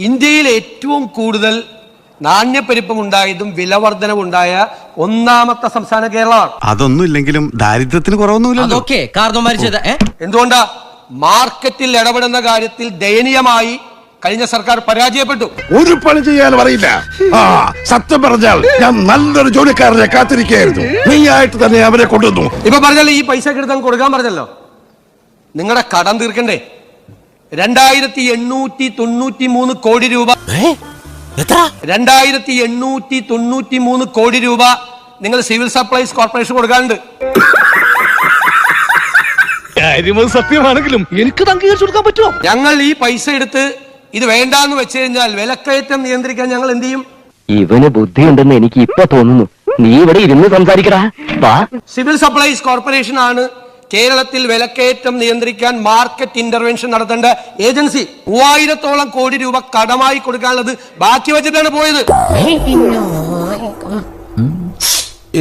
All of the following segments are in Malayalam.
ഇന്ത്യയിൽ ഏറ്റവും കൂടുതൽ നാണ്യപ്പെരുപ്പമുണ്ടായതും വിലവർധനവുണ്ടായ ഒന്നാമത്തെ സംസ്ഥാനം കേരളമാണ്. അതൊന്നും ഇല്ലെങ്കിലും ദാരിദ്ര്യത്തിന് കുറവൊന്നുമില്ലല്ലോ. എന്തുകൊണ്ടാ? മാർക്കറ്റിൽ ഇടപെടുന്ന കാര്യത്തിൽ ദയനീയമായി കഴിഞ്ഞ സർക്കാർ പരാജയപ്പെട്ടു. ഒരു പണി ചെയ്യാൻ അറിയില്ല. സത്യം പറഞ്ഞാൽ ഞാൻ നല്ലൊരു ജോലിക്കാരനെ കാത്തിരിക്കുകയായിരുന്നു. നീയായിട്ട് തന്നെ അവരെ കൊണ്ടുവന്നു. ഇപ്പൊ പറഞ്ഞല്ലോ ഈ പൈസ എടുത്ത് കൊടുക്കാൻ പറഞ്ഞല്ലോ. നിങ്ങളുടെ കടം തീർക്കണ്ടേ? 2893 കോടി രൂപ. 2893 കോടി രൂപ നിങ്ങൾ സിവിൽ സപ്ലൈസ് കോർപ്പറേഷൻ കൊടുക്കാനുണ്ട്. സത്യമാണെങ്കിലും എനിക്ക് അംഗീകരിച്ചു കൊടുക്കാൻ പറ്റുമോ? ഞങ്ങൾ ഈ പൈസ എടുത്ത് ഇത് വേണ്ടാന്ന് വെച്ച് കഴിഞ്ഞാൽ വിലക്കയറ്റം നിയന്ത്രിക്കാൻ ഞങ്ങൾ എന്ത് ചെയ്യും? ഇവന് ബുദ്ധിയുണ്ടെന്ന് എനിക്ക് ഇപ്പൊ തോന്നുന്നു. നീ ഇവിടെ ഇരുന്ന് സംസാരിക്കടാ. സിവിൽ സപ്ലൈസ് കോർപ്പറേഷൻ ആണ് കേരളത്തിൽ വിലക്കയറ്റം നിയന്ത്രിക്കാൻ മാർക്കറ്റ് ഇന്റർവെൻഷൻ നടത്തേണ്ട ഏജൻസി. 3000-ഓളം കോടി രൂപ കടമായി കൊടുക്കാനുള്ളത് ബാക്കി വെച്ചിട്ടാണ് പോയത്.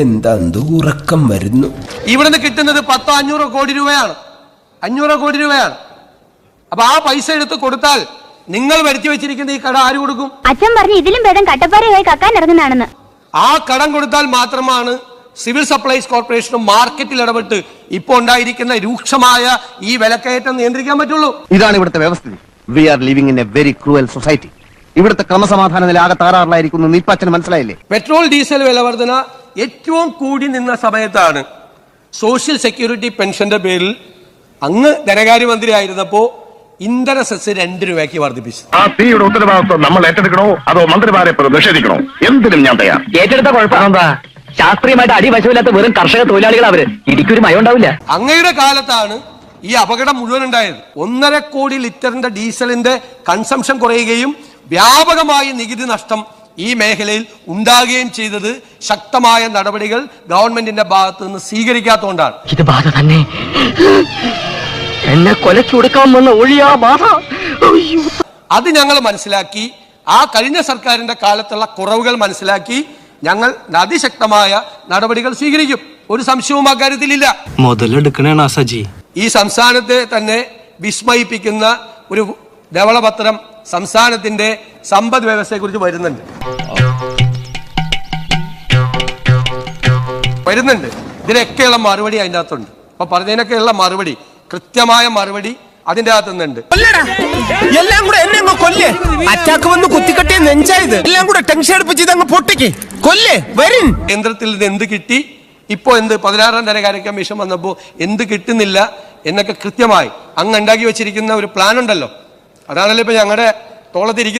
എന്താ ഉറക്കം വരുന്നു. ഇവിടുന്ന് കിട്ടുന്നത് 500 കോടി രൂപയാണ്. 500 കോടി രൂപയാണ്. അപ്പൊ ആ പൈസ എടുത്ത് കൊടുത്താൽ നിങ്ങൾ വരുത്തി വെച്ചിരിക്കുന്ന ഈ കട ആര് കൊടുക്കും? അച്ഛൻ പറഞ്ഞു ഇതിലും ഭേദം കട്ടപ്പാറയായി കക്കാൻ ഇറങ്ങുന്നതാണെന്ന്. ആ കടം കൊടുത്താൽ മാത്രമാണ് സിവിൽ സപ്ലൈസ് കോർപ്പറേഷനും മാർക്കറ്റിൽ ഇടപെട്ട് ഇപ്പോൾ ഉണ്ടായിരിക്കുന്ന രൂക്ഷമായ ഈ വിലക്കയറ്റം നിയന്ത്രിക്കാൻ പറ്റുള്ളൂ. ഇതാണ് ഇവിടുത്തെ വ്യവസ്ഥിതി. We are living in a very cruel society. ഇവിടുത്തെ ക്രമസമാധാന നില ആകെ താറാറിലായിരിക്കുന്നു. നീപ്പച്ചന് മനസ്സിലായില്ലേ? പെട്രോൾ ഡീസൽ വിലവർധന ഏറ്റവും കൂടി നിന്ന സമയത്താണ് സോഷ്യൽ സെക്യൂരിറ്റി പെൻഷന്റെ പേരിൽ അങ്ങ് ധനകാര്യമന്ത്രി ആയിരുന്നപ്പോ ഇന്ധന സെസ് 2 രൂപയ്ക്ക് വർദ്ധിപ്പിച്ചു. ആ തീയുടെ ഉത്തരവാദിത്വം നമ്മൾ ഏറ്റെടുക്കണോ അതോ മന്ത്രിമാരെ നിഷേധിക്കണോ? എന്തിനും ഞാൻ തയ്യാർ. ഏറ്റെടുത്ത കുഴപ്പമെന്താ? ശാസ്ത്രീയമായിട്ട് അടിവശമില്ലാത്ത വെറും കർഷക തൊഴിലാളികൾ അവര്. ഇടിക്കൊരു മയം ഉണ്ടാവില്ല. അങ്ങയുടെ കാലത്താണ് ഈ അപകടം മുഴുവൻ ഉണ്ടായത്. 1.5 കോടി ലിറ്ററിന്റെ ഡീസലിന്റെ കൺസംഷൻ കുറയുകയും വ്യാപകമായ നികുതി നഷ്ടം ഈ മേഖലയിൽ ഉണ്ടാകുകയും ചെയ്തത് ശക്തമായ നടപടികൾ ഗവൺമെന്റിന്റെ ഭാഗത്ത് നിന്ന് സ്വീകരിക്കാത്തതുകൊണ്ടാണ്. ഇത് ബാധ തന്നെ. എന്നെ കൊലച്ചുടുക്കാൻ വന്ന ഒഴിയാ ബാധ. അത് ഞങ്ങൾ മനസ്സിലാക്കി. ആ കഴിഞ്ഞ സർക്കാരിന്റെ കാലത്തുള്ള കുറവുകൾ മനസ്സിലാക്കി ഞങ്ങൾ അതിശക്തമായ നടപടികൾ സ്വീകരിക്കും. ഒരു സംശയവും അക്കാര്യത്തിലില്ല. മുതലെടുക്കണേണ സജി. ഈ സംസ്ഥാനത്തെ തന്നെ വിസ്മയിപ്പിക്കുന്ന ഒരു ധവളപത്രം സംസ്ഥാനത്തിന്റെ സമ്പദ് വ്യവസ്ഥയെ കുറിച്ച് വരുന്നുണ്ട്. ഇതിനൊക്കെയുള്ള മറുപടി അതിൻ്റെ അകത്തുണ്ട്. അപ്പൊ പറഞ്ഞതിനൊക്കെയുള്ള മറുപടി, കൃത്യമായ മറുപടി അതിന്റെ അകത്ത് നിന്നുണ്ട്. എല്ലാം കൂടെ എന്നെ കൊല്ലേ. അറ്റാക്ക് വന്ന് കുത്തിക്കട്ടിയ നെഞ്ചായത് എല്ലാം കൂടെ ടെൻഷൻ അടുപ്പിച്ച് ഇതങ്ങ് പൊട്ടിക്ക് കൊല്ലേ വരും. കേന്ദ്രത്തിൽ നിന്ന് എന്ത് കിട്ടി, ഇപ്പോ എന്ത് 16-ാം ധനകാര്യ കമ്മീഷൻ വന്നപ്പോ എന്ത് കിട്ടുന്നില്ല എന്നൊക്കെ കൃത്യമായി അങ്ങ് ഉണ്ടാക്കി വെച്ചിരിക്കുന്ന ഒരു പ്ലാൻ ഉണ്ടല്ലോ. അതാണല്ലോ ഇപ്പൊ ഞങ്ങളുടെ തോളത്തിരിക്കുന്നത്.